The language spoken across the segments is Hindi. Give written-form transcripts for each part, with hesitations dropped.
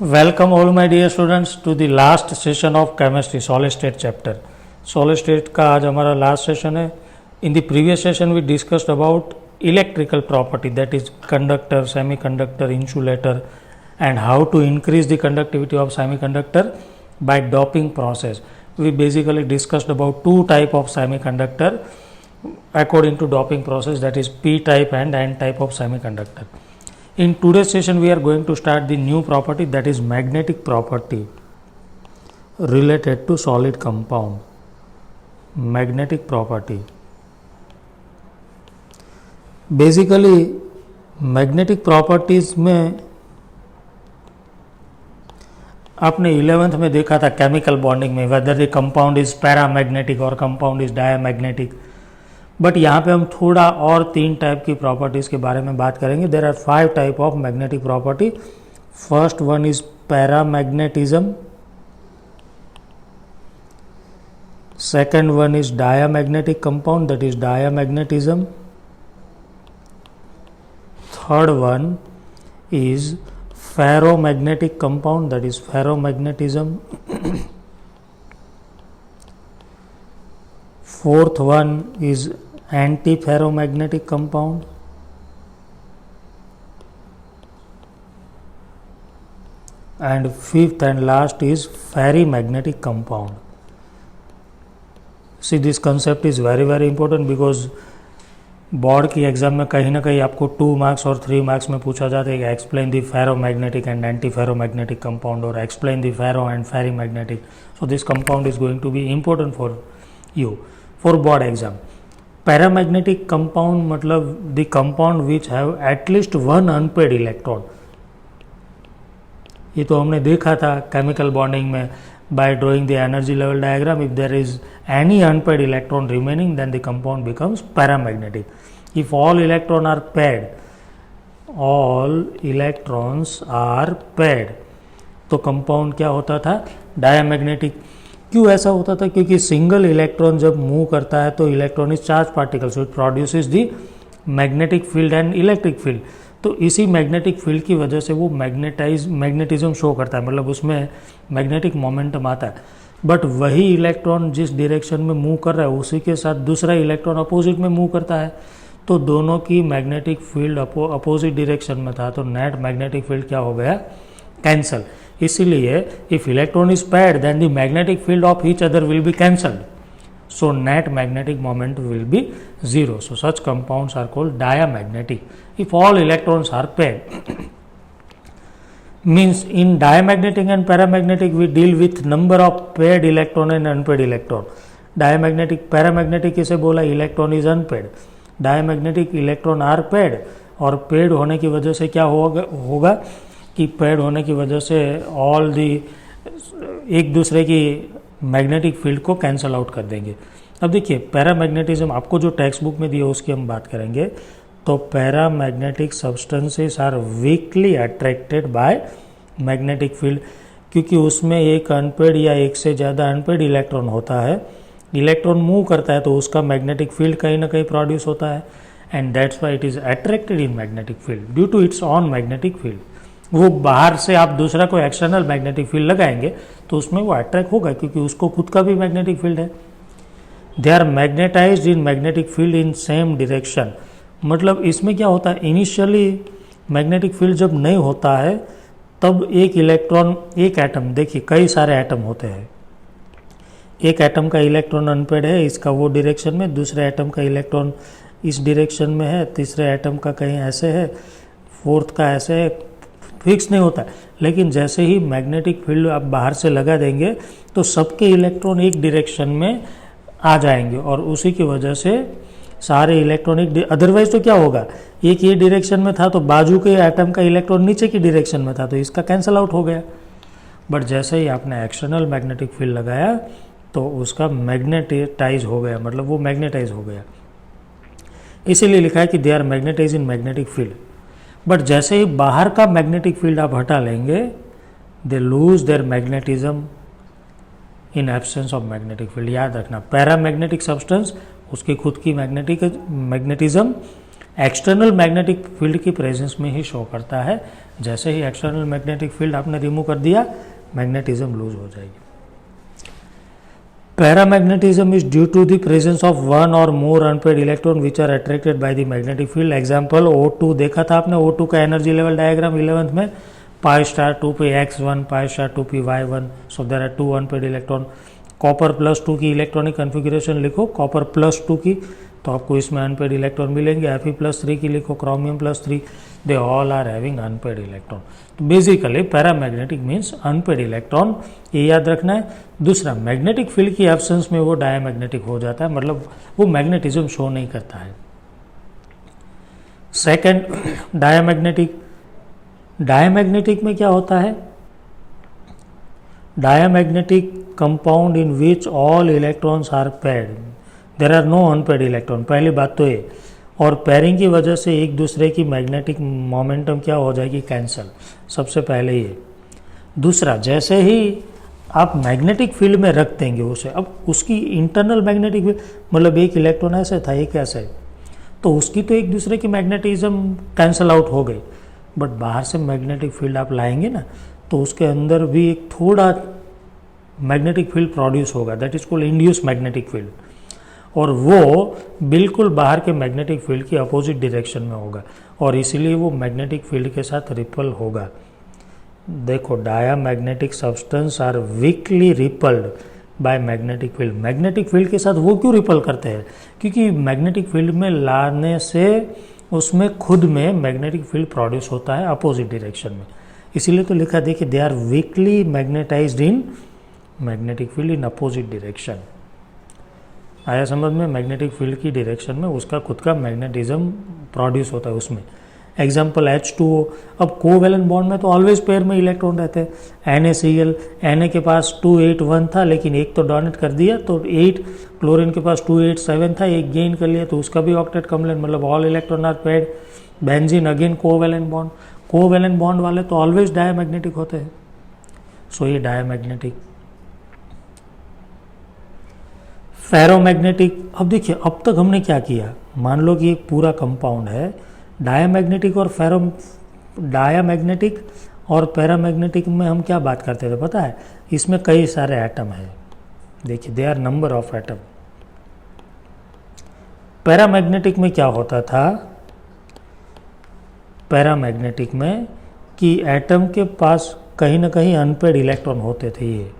Welcome all my dear students to the last session of chemistry solid state chapter. Solid state का आज हमारा last session है. In the previous session we discussed about electrical property, that is conductor, semiconductor, insulator, and how to increase the conductivity of semiconductor by doping process. We basically discussed about two type of semiconductor according to doping process, that is P type and N type of semiconductor. In today's session we are going to start the new property, that is magnetic property related to solid compound. Magnetic property, basically magnetic properties में आपने 11th में देखा था केमिकल बॉन्डिंग में, whether the compound is paramagnetic और कंपाउंड इज डायमैग्नेटिक. बट यहाँ पे हम थोड़ा और 3 टाइप की प्रॉपर्टीज़ के बारे में बात करेंगे. There are 5 type of magnetic property. First one is paramagnetism, second one is diamagnetic compound, that is diamagnetism. Third one is ferromagnetic compound, that is ferromagnetism. Fourth one is antiferromagnetic compound. And fifth and last is ferrimagnetic compound. See, this concept is very important because board की एग्जाम में कहीं ना कहीं आपको 2 मार्क्स और 3 मार्क्स में पूछा जाता है कि explain the ferromagnetic and antiferromagnetic compound और explain the ferro and ferrimagnetic. So this compound is going to be important for you for board exam. Paramagnetic compound मतलब the compound which have at least one unpaired electron. ये तो हमने देखा था chemical bonding में by drawing the energy level diagram. If there is any unpaired electron remaining, then the compound becomes paramagnetic. If all electrons are paired, all electrons are paired, तो compound क्या होता था? Diamagnetic. क्यों ऐसा होता था? क्योंकि सिंगल इलेक्ट्रॉन जब मूव करता है तो electron is charge particle, so it produces the magnetic field and electric field. तो इसी मैग्नेटिक फील्ड की वजह से वो मैग्नेटिज्म शो करता है, मतलब उसमें मैग्नेटिक मोमेंटम आता है. बट वही इलेक्ट्रॉन जिस डायरेक्शन में मूव कर रहा है उसी के साथ दूसरा इलेक्ट्रॉन अपोजिट में मूव करता है, तो दोनों की मैग्नेटिक फील्ड अपोजिट डायरेक्शन में था, तो नेट मैग्नेटिक फील्ड क्या हो गया? कैंसल. इसीलिए if electron is paired then the magnetic field of each other will be cancelled, so net magnetic moment will be zero. So such compounds are called diamagnetic if all electrons are paired. Means in diamagnetic and paramagnetic we deal with number of paired electron and unpaired electron. Diamagnetic paramagnetic इसे बोला electron is unpaired, diamagnetic electron are paired. और पेयर्ड होने की वजह से क्या होगा कि पेयर्ड होने की वजह से ऑल दी एक दूसरे की मैग्नेटिक फील्ड को कैंसल आउट कर देंगे. अब देखिए पैरामैग्नेटिज्म आपको जो टेक्स्ट बुक में दिया उसकी हम बात करेंगे. तो paramagnetic substances are weakly attracted by magnetic field, क्योंकि उसमें एक अनपेयर्ड या एक से ज़्यादा अनपेयर्ड इलेक्ट्रॉन होता है. इलेक्ट्रॉन मूव करता है तो उसका मैग्नेटिक फील्ड कहीं ना कहीं प्रोड्यूस होता है, and that's why it is attracted in magnetic field due to its own magnetic field. वो बाहर से आप दूसरा कोई एक्सटर्नल मैग्नेटिक फील्ड लगाएंगे तो उसमें वो अट्रैक्ट होगा, क्योंकि उसको खुद का भी मैग्नेटिक फील्ड है. They are magnetised in magnetic field in same direction. मतलब इसमें क्या होता है, इनिशियली मैग्नेटिक फील्ड जब नहीं होता है तब एक इलेक्ट्रॉन, एक एटम, देखिए कई सारे एटम होते हैं, एक एटम का इलेक्ट्रॉन अनपेयर्ड है इसका वो डायरेक्शन में, दूसरे एटम का इलेक्ट्रॉन इस डायरेक्शन में है, तीसरे एटम का कहीं ऐसे है, फोर्थ का ऐसे है, फिक्स नहीं होता है. लेकिन जैसे ही मैग्नेटिक फील्ड आप बाहर से लगा देंगे तो सबके इलेक्ट्रॉन एक डायरेक्शन में आ जाएंगे और उसी की वजह से सारे इलेक्ट्रॉन एक, अदरवाइज तो क्या होगा, एक ये डायरेक्शन में था तो बाजू के एटम का इलेक्ट्रॉन नीचे की डायरेक्शन में था तो इसका कैंसल आउट हो गया. बट जैसे ही आपने एक्सटर्नल मैग्नेटिक फील्ड लगाया तो उसका मैग्नेटाइज हो गया, मतलब वो मैग्नेटाइज हो गया. इसीलिए लिखा है कि they are magnetise in magnetic field. But जैसे ही बाहर का मैग्नेटिक फील्ड आप हटा लेंगे they lose their magnetism in absence of magnetic field. याद रखना पैरामैग्नेटिक सब्सटेंस उसकी खुद की मैग्नेटिज्म एक्सटर्नल मैग्नेटिक फील्ड की प्रेजेंस में ही शो करता है। जैसे ही एक्सटर्नल मैग्नेटिक फील्ड आपने रिमूव कर दिया, मैग्नेटिज्म लूज हो जाएगी। Paramagnetism is due to the presence of one or more unpaid electron which are attracted by the magnetic field. Example O2 देखा था आपने, O2 का एनर्जी लेवल डायग्राम 11th में, पाई स्टार 2 पे x1, पाई स्टार 2 पे y1, so there are 2 unpaired electron. Copper +2 की इलेक्ट्रॉनिक कन्फिगरेशन लिखो, कॉपर +2 की, तो आपको इसमें अनपेड इलेक्ट्रॉन मिलेंगे। Fe+3 की लिखो, chromium +3, they all are having unpaired electron. तो basically paramagnetic means unpaired electron, ये याद रखना है। दूसरा, मैग्नेटिक फील्ड की एब्सेंस में वो डायमैग्नेटिक हो जाता है, मतलब वो मैग्नेटिज्म शो नहीं करता है। सेकेंड, डायमैग्नेटिक में क्या होता है? Diamagnetic compound in which all electrons are paired, there are no unpaired electron. पहली बात तो ये, और पेयरिंग की वजह से एक दूसरे की मैग्नेटिक मोमेंटम क्या हो जाएगी? कैंसल, सबसे पहले ये। दूसरा, जैसे ही आप मैग्नेटिक फील्ड में रख देंगे उसे, अब उसकी इंटरनल मैग्नेटिक फील्ड, मतलब एक इलेक्ट्रॉन ऐसे था, एक ऐसे, तो उसकी तो एक दूसरे की मैग्नेटिज्म कैंसल आउट हो गई। बट बाहर से मैग्नेटिक फील्ड आप लाएंगे ना, तो उसके अंदर भी एक थोड़ा मैग्नेटिक फील्ड प्रोड्यूस होगा, that is called induce magnetic field, और वो बिल्कुल बाहर के मैग्नेटिक फील्ड की अपोजिट डायरेक्शन में होगा, और इसीलिए वो मैग्नेटिक फील्ड के साथ रिपल होगा। देखो, diamagnetic substance are weakly repelled by magnetic field. Magnetic field के साथ वो क्यों रिपल करते हैं? क्योंकि मैग्नेटिक फील्ड में लाने से उसमें खुद में मैग्नेटिक फील्ड प्रोड्यूस होता है अपोजिट डायरेक्शन में, इसीलिए तो लिखा देखिए, they are weakly magnetised in magnetic field in opposite direction. आया समझ में? मैग्नेटिक फील्ड की डायरेक्शन में उसका खुद का मैग्नेटिज्म प्रोड्यूस होता है उसमें। एग्जाम्पल H2O, अब कोवैलेंट बॉन्ड में तो ऑलवेज पेयर में इलेक्ट्रॉन रहते हैं। NaCl, Na के पास 281 था, लेकिन एक तो डोनेट कर दिया, तो 8, क्लोरीन के पास 287 था, एक गेन कर लिया, तो उसका भी ऑक्टेट कम्प्लीट, मतलब all electron are paired. Benzene again covalent bond, covalent bond वाले तो ऑलवेज डायमैग्नेटिक होते हैं, सो ये डायमैग्नेटिक। फेरोमैग्नेटिक, अब देखिए, अब तक हमने क्या किया, मान लो कि एक पूरा कंपाउंड है, डायमैग्नेटिक और पैरामैग्नेटिक में हम क्या बात करते थे पता है? इसमें कई सारे एटम हैं, देखिए, they are number of atom. Paramagnetic में क्या होता था? पैरामैग्नेटिक में कि एटम के पास कहीं ना कहीं अनपेड इलेक्ट्रॉन होते थे, ये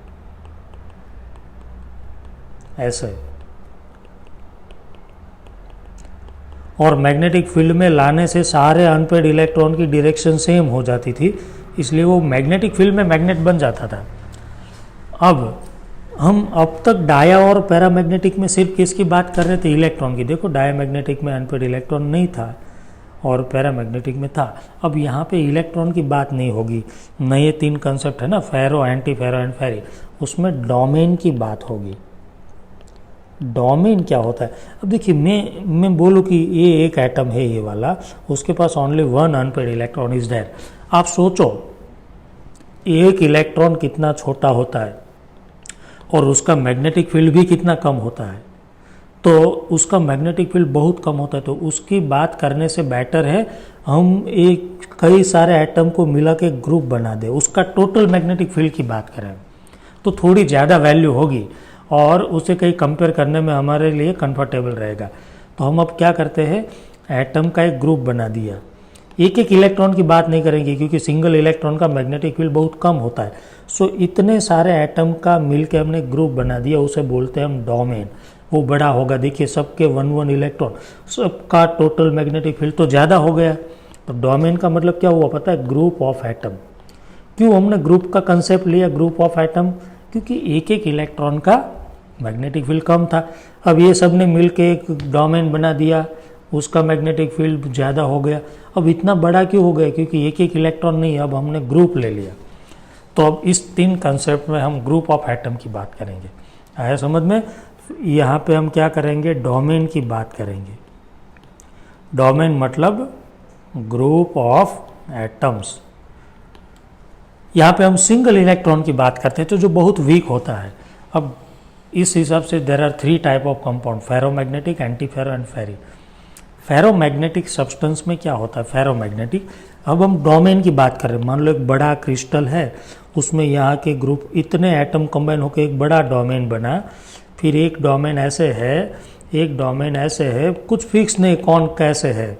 ऐसे, और मैग्नेटिक फील्ड में लाने से सारे अनपेड इलेक्ट्रॉन की डायरेक्शन सेम हो जाती थी, इसलिए वो मैग्नेटिक फील्ड में मैग्नेट बन जाता था। अब तक डाया और पैरामैग्नेटिक में सिर्फ किसकी बात कर रहे थे? इलेक्ट्रॉन की। देखो, डायमैग्नेटिक में अनपेड इलेक्ट्रॉन नहीं था और पैरामैग्नेटिक में था। अब यहाँ पे इलेक्ट्रॉन की बात नहीं होगी, नए 3 कंसेप्ट है ना, फेरो, एंटी फेरो एंड फेरी, उसमें डोमेन की बात होगी। डोमेन क्या होता है? अब देखिए, मैं बोलूँ कि ये एक एटम है, ये वाला, उसके पास only 1 unpaired electron is there. आप सोचो, एक इलेक्ट्रॉन कितना छोटा होता है और उसका मैग्नेटिक फील्ड भी कितना कम होता है, तो उसका मैग्नेटिक फील्ड बहुत कम होता है, तो उसकी बात करने से बेटर है हम एक कई सारे एटम को मिला के ग्रुप बना दें, उसका टोटल मैग्नेटिक फील्ड की बात करें, तो थोड़ी ज़्यादा वैल्यू होगी और उसे कहीं कंपेयर करने में हमारे लिए कंफर्टेबल रहेगा। तो हम अब क्या करते हैं, एटम का एक ग्रुप बना दिया। एक एक इलेक्ट्रॉन की बात नहीं करेंगे क्योंकि सिंगल इलेक्ट्रॉन का मैग्नेटिक फील्ड बहुत कम होता है। सो इतने सारे एटम का मिलके हमने ग्रुप बना दिया, उसे बोलते हैं हम डोमेन। वो बड़ा होगा, देखिए सबके 1 इलेक्ट्रॉन, सबका टोटल मैग्नेटिक फील्ड तो ज़्यादा हो गया। तो डोमेन का मतलब क्या हुआ पता है? Group of atom. क्यों हमने ग्रुप का कंसेप्ट लिया, ग्रुप ऑफ एटम? क्योंकि एक एक इलेक्ट्रॉन का मैग्नेटिक फील्ड कम था। अब ये सब ने मिलके एक डोमेन बना दिया, उसका मैग्नेटिक फील्ड ज़्यादा हो गया। अब इतना बड़ा क्यों हो गया? क्योंकि एक एक इलेक्ट्रॉन नहीं, अब हमने ग्रुप ले लिया। तो अब इस 3 कंसेप्ट में हम ग्रुप ऑफ एटम की बात करेंगे। आया समझ में? यहाँ पे हम क्या करेंगे, डोमेन की बात करेंगे। डोमेन मतलब ग्रुप ऑफ एटम्स। यहाँ पे हम सिंगल इलेक्ट्रॉन की बात करते हैं तो जो बहुत वीक होता है। अब इस हिसाब से there are 3 type of compound, ferromagnetic, anti ferro and ferri. Ferromagnetic substance में क्या होता है फेरोमैग्नेटिक, अब हम डोमेन की बात कर रहे हैं। मान लो एक बड़ा क्रिस्टल है, उसमें यहाँ के ग्रुप इतने एटम कंबाइन होकर एक बड़ा डोमेन बना, फिर एक डोमेन ऐसे है, एक डोमेन ऐसे है, कुछ फिक्स नहीं कौन कैसे है,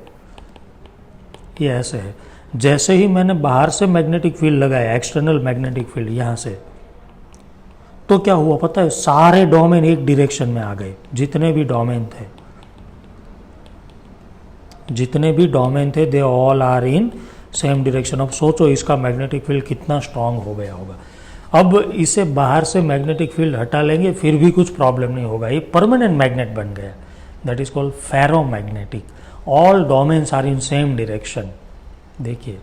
ये ऐसे है। जैसे ही मैंने बाहर से मैग्नेटिक फील्ड लगाया, एक्सटर्नल मैग्नेटिक फील्ड यहाँ से, तो क्या हुआ पता है, सारे डोमेन एक डायरेक्शन में आ गए। जितने भी डोमेन थे, जितने भी डोमेन थे, they all are in same direction. अब सोचो इसका मैग्नेटिक फील्ड कितना स्ट्रांग हो गया होगा। अब इसे बाहर से मैग्नेटिक फील्ड हटा लेंगे फिर भी कुछ प्रॉब्लम नहीं होगा, ये परमानेंट मैग्नेट बन गया। That is called ferromagnetic. All domains are in same direction. देखिए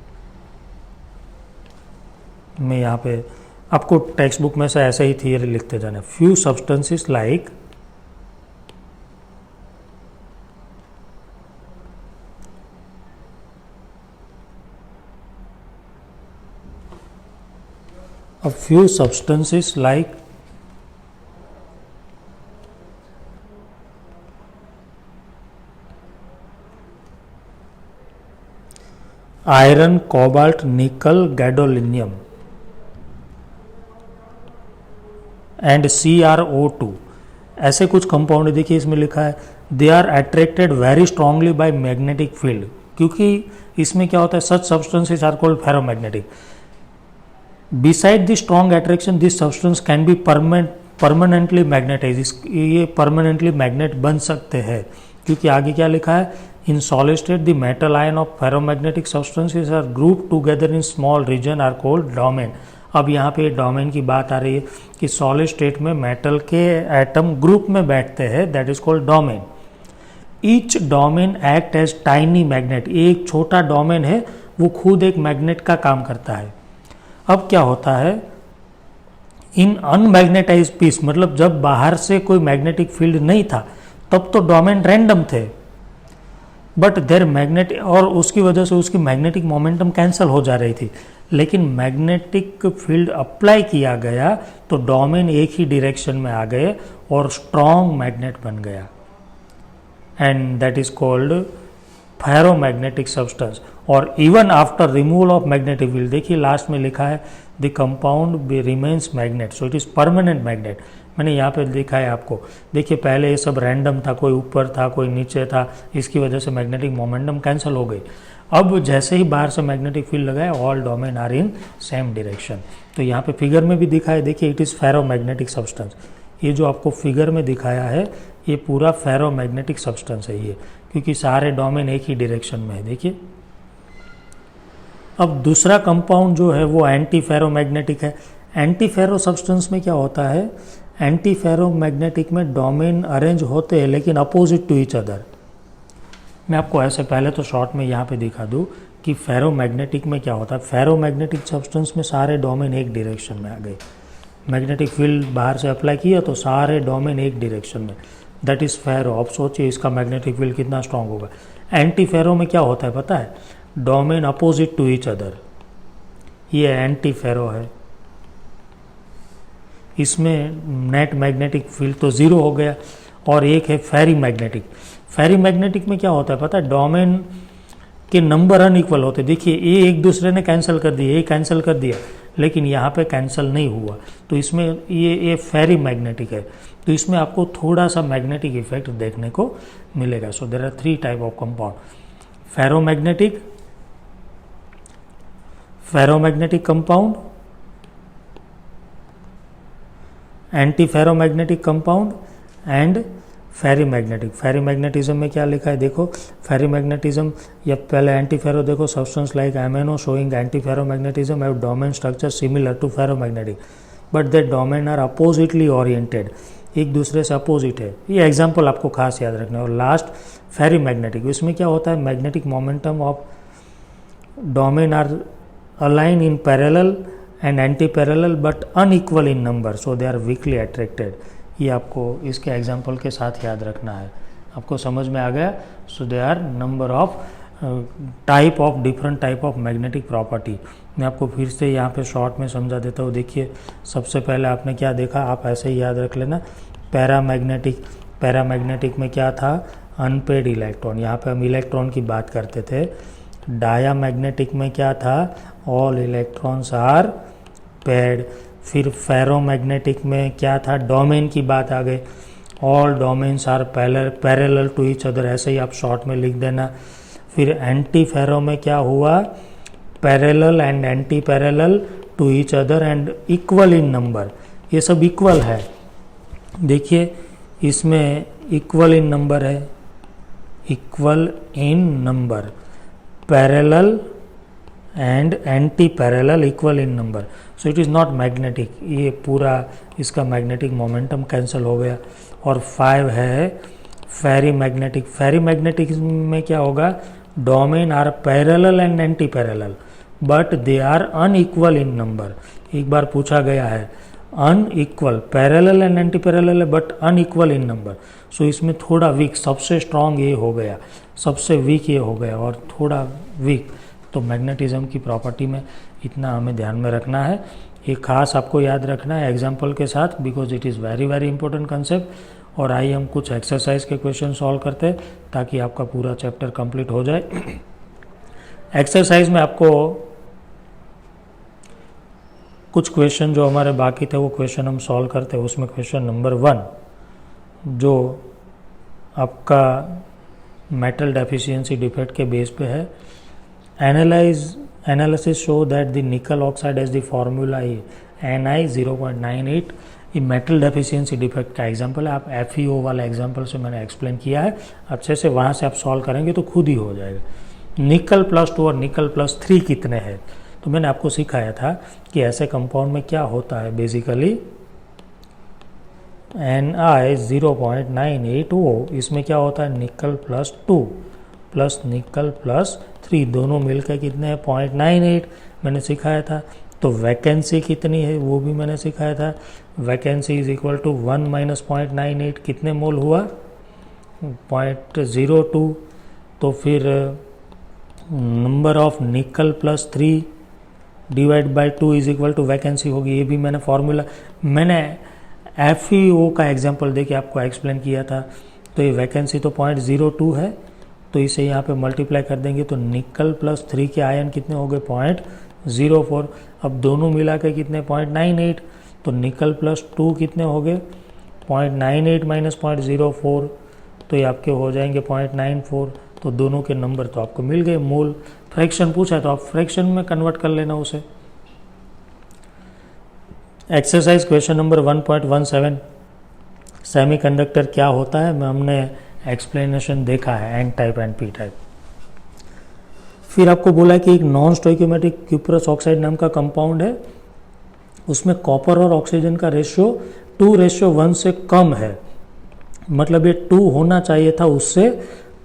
मैं यहाँ पे आपको टेक्स्ट बुक में से ऐसे ही थियरी लिखते जाना। Few substances like a few substances like iron, cobalt, nickel, gadolinium and CrO2, ऐसे कुछ कंपाउंड देखिए इसमें लिखा है they are attracted very strongly by magnetic field, क्योंकि इसमें क्या होता है such substances are called ferromagnetic. Beside the strong attraction this substance can be permanently magnetise, ये परमानेंटली मैग्नेट बन सकते हैं, क्योंकि आगे क्या लिखा है, in solid state the metal ion of ferromagnetic substances are group together in small region are called domain. अब यहाँ पे डोमेन की बात आ रही है कि सॉलिड स्टेट में मेटल के एटम ग्रुप में बैठते हैं, that is called domain. Each domain act as tiny magnet, एक छोटा डोमेन है वो खुद एक मैग्नेट का काम करता है। अब क्या होता है, इन अनमैग्नेटाइज पीस, मतलब जब बाहर से कोई मैग्नेटिक फील्ड नहीं था तब तो डोमेन रैंडम थे, बट देयर मैग्नेट, और उसकी वजह से उसकी मैग्नेटिक मोमेंटम कैंसिल हो जा रही थी। लेकिन मैग्नेटिक फील्ड अप्लाई किया गया तो डोमेन एक ही डायरेक्शन में आ गए और स्ट्रॉन्ग मैग्नेट बन गया, and that is called ferromagnetic substance. और even after removal of magnetic field, देखिए लास्ट में लिखा है the compound remains magnet, so it is permanent magnet. मैंने यहाँ पे लिखा है आपको, देखिए पहले ये सब रैंडम था, कोई ऊपर था कोई नीचे था, इसकी वजह से मैग्नेटिक मोमेंटम कैंसिल हो गई। अब जैसे ही बाहर से मैग्नेटिक फील्ड लगाए all domain are in same direction. तो यहाँ पे फिगर में भी दिखा है, देखिए इट इज़ फेरोमैग्नेटिक सब्सटेंस। ये जो आपको फिगर में दिखाया है ये पूरा फेरोमैग्नेटिक सब्सटेंस है ये, क्योंकि सारे डोमेन एक ही डायरेक्शन में है। देखिए अब दूसरा कंपाउंड जो है वो एंटी फेरोमैग्नेटिक है। एंटी फेरो सब्सटेंस में क्या होता है, एंटी फेरोमैग्नेटिक में डोमेन अरेंज होते हैं लेकिन अपोजिट टू ईच अदर। मैं आपको ऐसे पहले तो शॉर्ट में यहाँ पे दिखा दूँ कि फेरोमैग्नेटिक में क्या होता है। फेरोमैग्नेटिक सब्सटेंस में सारे डोमेन एक डायरेक्शन में आ गए, मैग्नेटिक फील्ड बाहर से अप्लाई किया तो सारे डोमेन एक डायरेक्शन में, दैट इज़ फेरो। अब सोचिए इसका मैग्नेटिक फील्ड कितना स्ट्रांग होगा। एंटी फेरो में क्या होता है पता है, domain opposite to each other, ये एंटी फेरो है। इसमें नेट मैग्नेटिक फील्ड तो ज़ीरो हो गया। और एक है फेरी मैग्नेटिक। फेरी मैग्नेटिक में क्या होता है पता है, डोमेन के नंबर अनइक्वल होते। देखिए ये एक दूसरे ने कैंसिल कर दिया, ये कैंसिल कर दिया, लेकिन यहाँ पे कैंसिल नहीं हुआ, तो इसमें ये फेरी मैग्नेटिक है। तो इसमें आपको थोड़ा सा मैग्नेटिक इफेक्ट देखने को मिलेगा। So there are 3 type of compound, ferromagnetic, ferromagnetic compound, antiferromagnetic compound and ferrimagnetic. Ferrimagnetism में क्या लिखा है देखो, फेरीमैग्नेटिज्म या पहले एंटी फेरो देखो, substance like MnO showing anti ferromagnetism have domain structure similar to ferromagnetic but that domain are oppositely oriented, एक दूसरे से अपोजिट है। ये एग्जाम्पल आपको खास याद रखना है। और लास्ट फेरीमैग्नेटिक, इसमें क्या होता है, magnetic momentum of domain are align in parallel and anti parallel but unequal in number, so they are weakly attracted. ये आपको इसके एग्जाम्पल के साथ याद रखना है। आपको समझ में आ गया। So they are number of type of different type of magnetic property. मैं आपको फिर से यहाँ पे शॉर्ट में समझा देता हूँ। देखिए सबसे पहले आपने क्या देखा, आप ऐसे ही याद रख लेना। पैरामैग्नेटिक, पैरामैग्नेटिक में क्या था, अनपेड इलेक्ट्रॉन, यहाँ पे हम इलेक्ट्रॉन की बात करते थे। डायामैग्नेटिक में क्या था, ऑल इलेक्ट्रॉन्स आर पेड। फिर फेरोमैग्नेटिक में क्या था, डोमेन की बात आ गई, all domains are parallel to each other, ऐसे ही आप शॉर्ट में लिख देना। फिर एंटी फेरो में क्या हुआ, parallel and anti parallel to each other and equal in number, ये सब इक्वल है। देखिए इसमें इक्वल इन नंबर है, equal in number, parallel and anti parallel equal in number, so it is not magnetic, ये पूरा इसका मैग्नेटिक मोमेंटम कैंसिल हो गया। और 5 है फेरी मैग्नेटिक। फेरी मैग्नेटिक में क्या होगा, domain are parallel and anti parallel but they are unequal in number. एक बार पूछा गया है unequal, parallel and anti parallel है but unequal in number, so इसमें थोड़ा वीक, सबसे स्ट्रॉन्ग ये हो गया, सबसे वीक ये हो गया और थोड़ा वीक। तो मैग्नेटिज्म की प्रॉपर्टी में इतना हमें ध्यान में रखना है, ये खास आपको याद रखना है एग्जाम्पल के साथ, because it is very very important concept. और आइए हम कुछ एक्सरसाइज के क्वेश्चन सॉल्व करते हैं ताकि आपका पूरा चैप्टर कंप्लीट हो जाए। एक्सरसाइज में आपको कुछ क्वेश्चन जो हमारे बाकी थे वो क्वेश्चन हम सॉल्व करते हैं। उसमें क्वेश्चन नंबर 1 जो आपका मेटल डेफिशिएंसी डिफेक्ट के बेस पे है, analysis show that the nickel oxide as the formula Ni 0.98, ये मेटल डेफिशिएंसी डिफेक्ट का एग्जांपल है। आप FeO वाला एग्जांपल से मैंने एक्सप्लेन किया है अच्छे से, वहाँ से आप सॉल्व करेंगे तो खुद ही हो जाएगा। निकल +2 और निकल +3 कितने हैं, तो मैंने आपको सिखाया था कि ऐसे कंपाउंड में क्या होता है, बेसिकली Ni 0.98O, इसमें क्या होता है निकल +2 प्लस निकल +3 दोनों मिलकर कितने हैं 0.98, मैंने सिखाया था। तो वैकेंसी कितनी है वो भी मैंने सिखाया था, vacancy is equal to 1 minus 0.98, कितने मोल हुआ 0.02। तो फिर number of nickel +3 divide by 2 is equal to vacancy होगी, ये भी मैंने फॉर्मूला मैंने FeO का एग्जांपल देके आपको एक्सप्लेन किया था। तो ये वैकेंसी तो 0.02 है, तो इसे यहाँ पे मल्टीप्लाई कर देंगे तो निकल +3 के आयन कितने हो गए 0.04। अब दोनों मिला के कितने 0.98, तो निकल +2 कितने हो गए 0.98 माइनस 0.04, तो ये आपके हो जाएंगे 0.94। तो दोनों के नंबर तो आपको मिल गए। मोल फ्रैक्शन पूछा है तो आप फ्रैक्शन में कन्वर्ट कर लेना उसे। एक्सरसाइज क्वेश्चन नंबर 1.17, सेमीकंडक्टर क्या होता है, मैं हमने एक्सप्लेनेशन देखा है, N type and P type. फिर आपको बोला कि एक नॉन स्टोइकियोमेट्रिक क्यूप्रस ऑक्साइड नाम का कंपाउंड है, उसमें कॉपर और ऑक्सीजन का रेशियो 2:1 से कम है, मतलब ये 2 होना चाहिए था उससे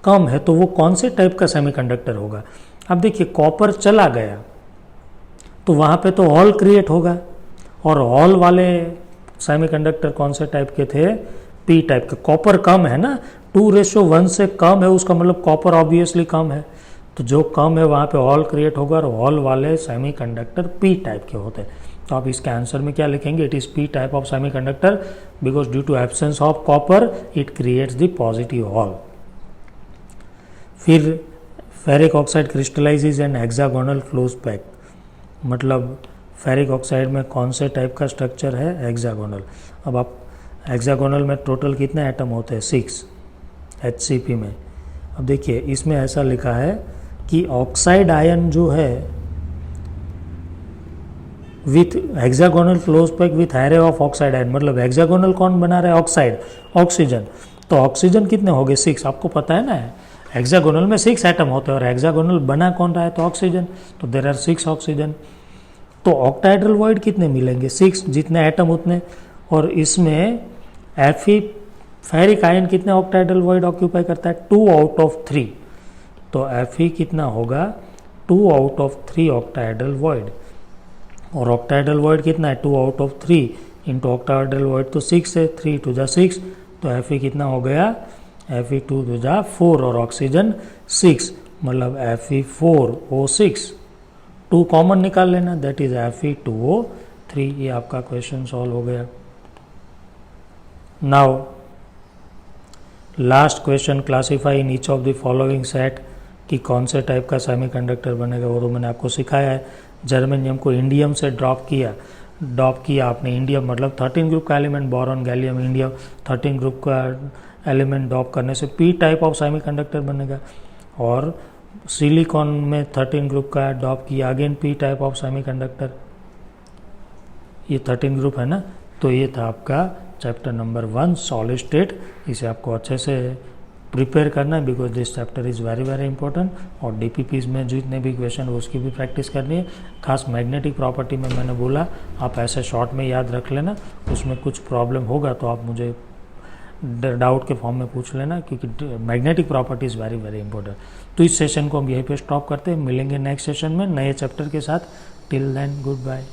कम है, तो वो कौन से टाइप का सेमीकंडक्टर होगा। अब देखिए कॉपर चला गया तो वहाँ पे तो हॉल क्रिएट होगा, और हॉल वाले सेमीकंडक्टर कौन से टाइप के थे पी टाइप के। कॉपर कम है ना, 2:1 से कम है, उसका मतलब कॉपर ऑब्वियसली कम है, तो जो कम है वहाँ पे हॉल क्रिएट होगा और हॉल वाले सेमीकंडक्टर पी टाइप के होते हैं। तो आप इसके आंसर में क्या लिखेंगे, it is P type of semiconductor because due to absence of copper it creates the positive hole. फिर ferric oxide crystallises in hexagonal close pack, मतलब फेरिक ऑक्साइड में कौन से टाइप का स्ट्रक्चर है हेक्सागोनल। अब आप हेक्सागोनल में टोटल कितने एटम होते हैं 6 HCP में। अब देखिए इसमें ऐसा लिखा है कि ऑक्साइड आयन जो है with hexagonal close pack with array of oxide ion, मतलब हेक्सागोनल कौन बना रहा है ऑक्साइड, ऑक्सीजन। तो ऑक्सीजन कितने हो गए 6, आपको पता है ना हेक्सागोनल में 6 एटम होते हैं और हेक्सागोनल बना कौन रहा है तो ऑक्सीजन, तो देयर आर 6 ऑक्सीजन। तो ऑक्टाहेड्रल वॉइड कितने मिलेंगे 6, जितने एटम उतने, और इसमें Fe फेरिक आयन कितने ऑक्टाहेड्रल वॉइड ऑक्यूपाई करता है 2 आउट ऑफ 3, तो Fe कितना होगा 2 आउट ऑफ 3 ऑक्टाहेड्रल वॉइड, और ऑक्टाहेड्रल वॉइड कितना है 2 out of 3 into octahedral void तो 6 है, 3 2 जा 6, तो Fe कितना हो गया Fe 2 2 जा 4 और ऑक्सीजन 6, मतलब Fe4O6, 2 कॉमन निकाल लेना दैट इज Fe2O3। ये आपका क्वेश्चन सॉल्व हो गया। Now last question, classify in each of the following set, कि कौन से टाइप का सेमीकंडक्टर बनेगा, वो तो मैंने आपको सिखाया है। जर्मेनियम को इंडियम से ड्रॉप किया आपने। इंडियम मतलब 13 ग्रुप का element, boron, gallium, indium 13 group का एलिमेंट ड्रॉप करने से पी टाइप ऑफ सेमीकंडक्टर बनेगा। और सिलिकॉन में 13 ग्रुप का ड्रॉप किया, again P type of semiconductor, ये 13 ग्रुप है ना। तो ये था आपका चैप्टर नंबर 1 सॉलिड स्टेट। इसे आपको अच्छे से प्रिपेयर करना है because this chapter is very very important. और डीपीपीज में जितने भी क्वेश्चन हो उसकी भी प्रैक्टिस करनी है। खास मैग्नेटिक प्रॉपर्टी में मैंने बोला आप ऐसे शॉर्ट में याद रख लेना, उसमें कुछ प्रॉब्लम होगा तो आप मुझे डाउट के फॉर्म में पूछ लेना, क्योंकि magnetic property is very very important. तो इस सेशन को हम यहीं पे स्टॉप करते हैं, मिलेंगे नेक्स्ट सेशन में नए चैप्टर के साथ। Till then good bye.